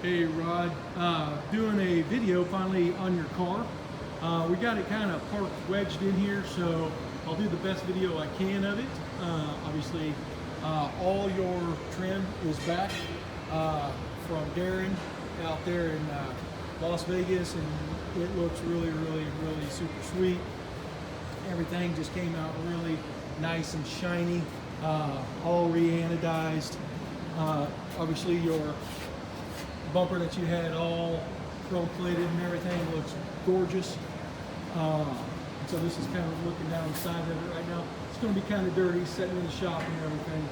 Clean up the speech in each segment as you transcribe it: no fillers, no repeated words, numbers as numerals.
Hey Rod, doing a video finally on your car. We got it kind of parked wedged in here, so I'll do the best video I can of it. Obviously, all your trim is back from Darren out there in Las Vegas, and it looks really super sweet. Everything just came out really nice and shiny, all re-anodized. Obviously, your bumper that you had all chrome plated and everything looks gorgeous. So this is kind of looking down the side of it right now. It's going to be kind of dirty, sitting in the shop and everything.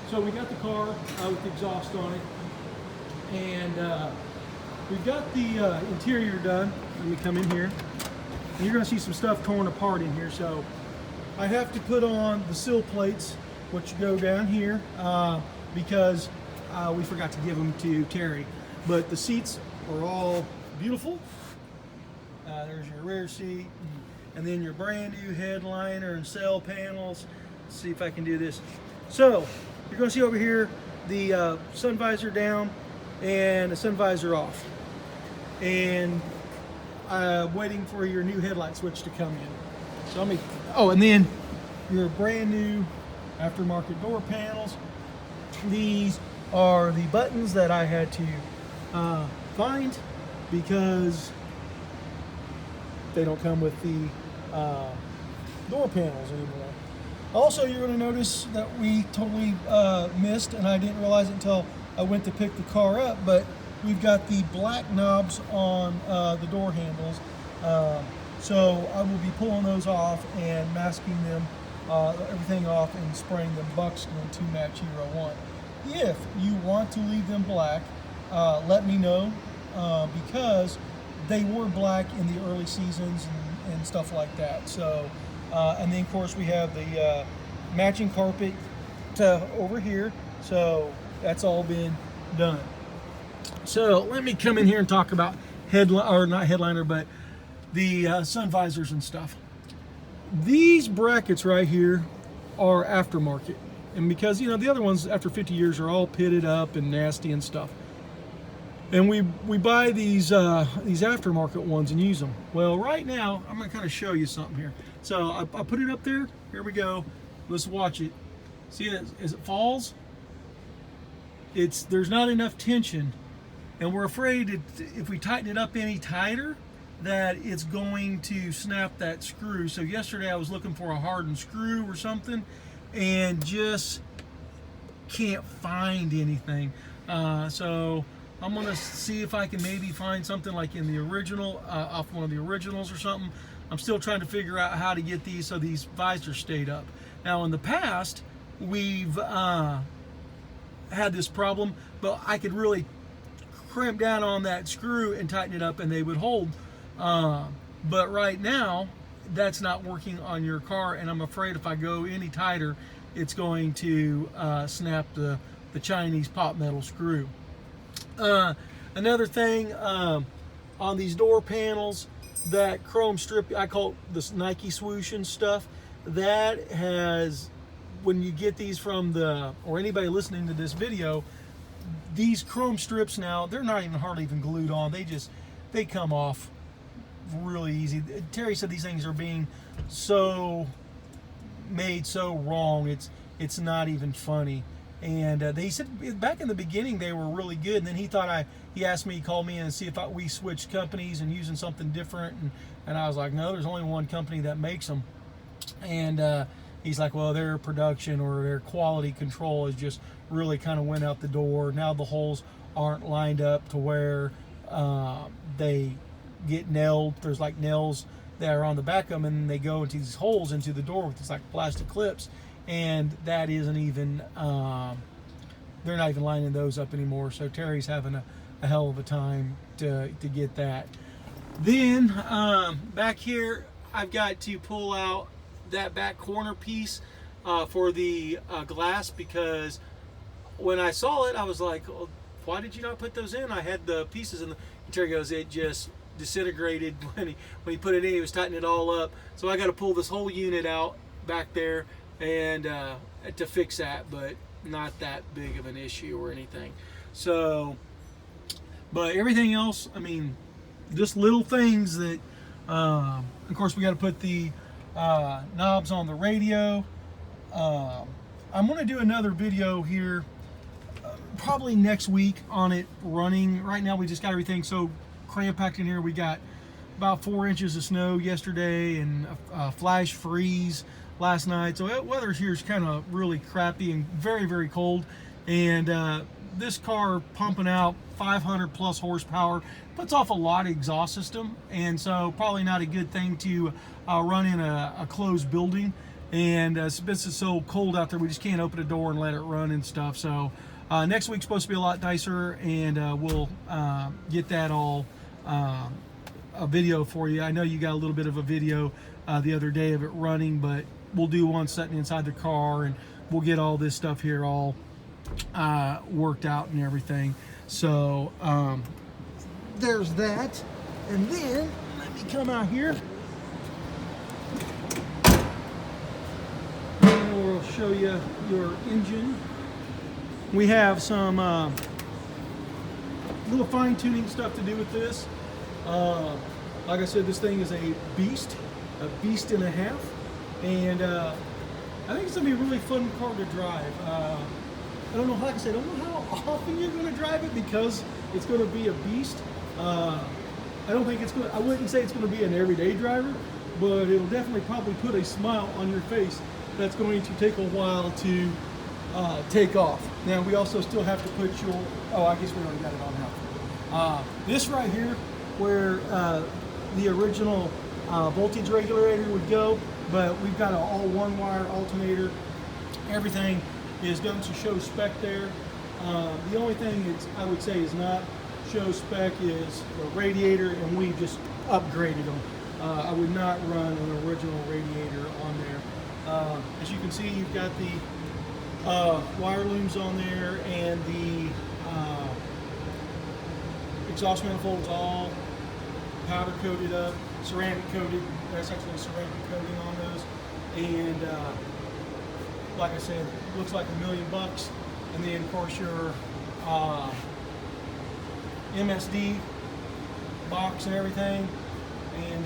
So we got the car with the exhaust on it, and we've got the interior done. Let me come in here, and you're going to see some stuff torn apart in here. So I have to put on the sill plates, which go down here, because we forgot to give them to Terry. But the seats are all beautiful. There's your rear seat, and then your brand new headliner and cell panels. Let's see if I can do this. So you're going to see over here the sun visor down and the sun visor off, and waiting for your new headlight switch to come in. So let me. Oh, and then your brand new aftermarket door panels. These are the buttons that I had to find because they don't come with the door panels anymore. Also, you're going to notice that we totally missed, and I didn't realize it until I went to pick the car up, but we've got the black knobs on the door handles. So I will be pulling those off and masking them, everything off, and spraying them buckskin to match Hero 1. If you want to leave them black, let me know, because they were black in the early seasons and stuff like that. So, and then of course we have the matching carpet over here. So that's all been done. So let me come in here and talk about not headliner, but the sun visors and stuff. These brackets right here are aftermarket. And because, you know, the other ones after 50 years are all pitted up and nasty and stuff. And we buy these aftermarket ones and use them. Well, right now, I'm going to kind of show you something here. So I put it up there. Here we go. Let's watch it. See it as it falls? There's not enough tension. And we're afraid if we tighten it up any tighter, that it's going to snap that screw. So yesterday I was looking for a hardened screw or something, and just can't find anything. So I'm gonna see if I can maybe find something like in the original, off one of the originals or something. I'm still trying to figure out how to get these so these visors stayed up. Now in the past, we've had this problem, but I could really crimp down on that screw and tighten it up and they would hold. But right now, that's not working on your car, and I'm afraid if I go any tighter, it's going to snap the Chinese pot metal screw. Another thing, on these door panels, that chrome strip, I call it this Nike swoosh and stuff, that has, when you get these from or anybody listening to this video, these chrome strips now, they're not even hardly even glued on. They come off really easy. Terry said these things are being made so wrong, it's not even funny. And they said back in the beginning they were really good, and then he asked me, he called me in and see if we switched companies and using something different, and I was like, no, there's only one company that makes them. And he's like, well, their production or their quality control has just really kind of went out the door. Now the holes aren't lined up to where they get nailed. There's like nails that are on the back of them, and they go into these holes into the door with these like plastic clips, and that isn't even they're not even lining those up anymore. So Terry's having a hell of a time to get that. Then back here I've got to pull out that back corner piece for the glass, because when I saw it I was like, well, why did you not put those in? I had the pieces in. Terry goes, it just disintegrated when he put it in. He was tightening it all up, so I got to pull this whole unit out back there and to fix that, but not that big of an issue or anything. So But everything else, I mean, just little things that, of course, we got to put the knobs on the radio. I'm going to do another video here probably next week on it running. Right now we just got everything so cram-packed in here. We got about 4 inches of snow yesterday and a flash freeze last night. So weather here is kind of really crappy and very, very cold. And this car pumping out 500 plus horsepower puts off a lot of exhaust system, and so probably not a good thing to run in a closed building. And since it's so cold out there, we just can't open a door and let it run and stuff. So next week's supposed to be a lot nicer, and we'll get that all a video for you. I know you got a little bit of a video the other day of it running, but we'll do one sitting inside the car, and we'll get all this stuff here all worked out and everything. So there's that. And then let me come out here and we'll show you your engine. We have some little fine-tuning stuff to do with this. Like I said, this thing is a beast and a half, and I think it's gonna be a really fun car to drive. I don't know, like I said, I don't know how often you're going to drive it because it's going to be a beast. I don't think it's going to, I wouldn't say it's going to be an everyday driver, but it'll definitely probably put a smile on your face that's going to take a while to take off. Now, we also still have to put your, oh, I guess we already got it on now. This right here, where the original voltage regulator would go, but we've got an all one wire alternator. Everything is done to show spec there. The only thing it's, I would say is not show spec is the radiator, and we just upgraded them. I would not run an original radiator on there. As you can see, you've got the wire looms on there, and the exhaust manifolds all powder coated up, ceramic coated. There's actually ceramic coating on those, and like I said, looks like $1 million. And then of course your MSD box and everything, and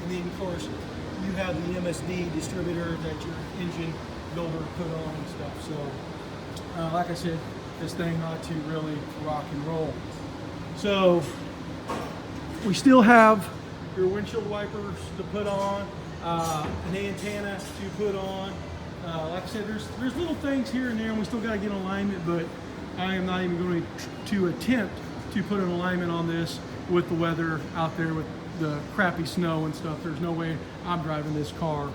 then of course you have the MSD distributor that your engine builder put on and stuff. So like I said, this thing ought to really rock and roll. So we still have your windshield wipers to put on, an antenna to put on. Like I said, there's little things here and there, and we still got to get alignment, but I am not even going to attempt to put an alignment on this with the weather out there with the crappy snow and stuff. There's no way I'm driving this car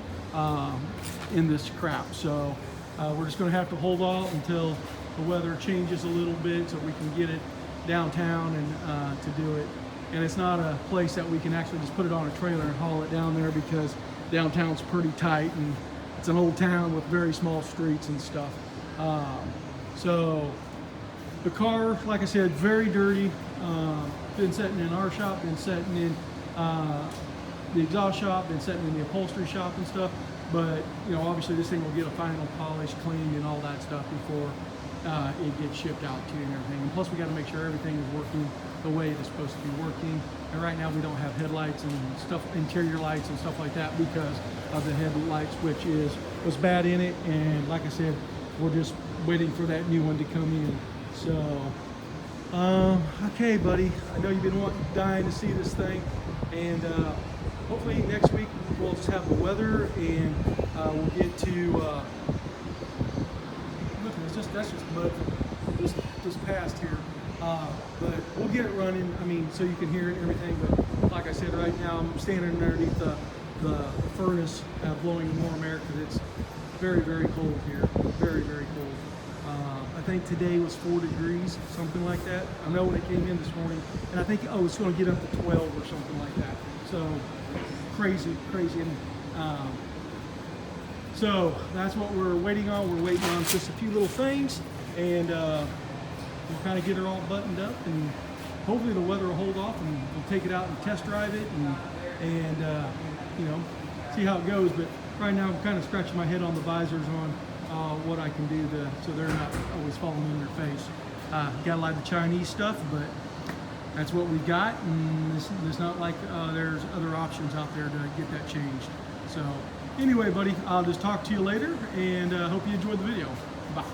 in this crap. So we're just going to have to hold off until the weather changes a little bit so we can get it downtown and to do it. And it's not a place that we can actually just put it on a trailer and haul it down there, because downtown's pretty tight, and it's an old town with very small streets and stuff. So the car, like I said, very dirty. Been sitting in our shop, been sitting in the exhaust shop, been sitting in the upholstery shop and stuff. But you know, obviously this thing will get a final polish, cleaned, and all that stuff before it gets shipped out to you and everything. And plus, we got to make sure everything is working the way it's supposed to be working. And right now we don't have headlights and stuff, interior lights and stuff like that, because of the headlights, which was bad in it. And like I said, we're just waiting for that new one to come in. So okay, buddy, I know you've been dying to see this thing, and hopefully next week we'll just have the weather, and we'll get to look, that's just mud this past here. But we'll get it running, I mean, so you can hear it and everything. But like I said, right now I'm standing underneath the furnace blowing warm air, because it's very, very cold here. Very, very cold. I think today was 4 degrees, something like that. I know when it came in this morning, and I think, oh, it's going to get up to 12 or something like that. So crazy, crazy. And so that's what we're waiting on. We're waiting on just a few little things, and we'll kind of get it all buttoned up, and hopefully the weather will hold off, and we'll take it out and test drive it, and you know, see how it goes. But right now I'm kind of scratching my head on the visors on what I can do so they're not always falling in your face. Got a lot of Chinese stuff, but that's what we got, and it's not like there's other options out there to get that changed. So anyway, buddy, I'll just talk to you later, and hope you enjoyed the video. Bye.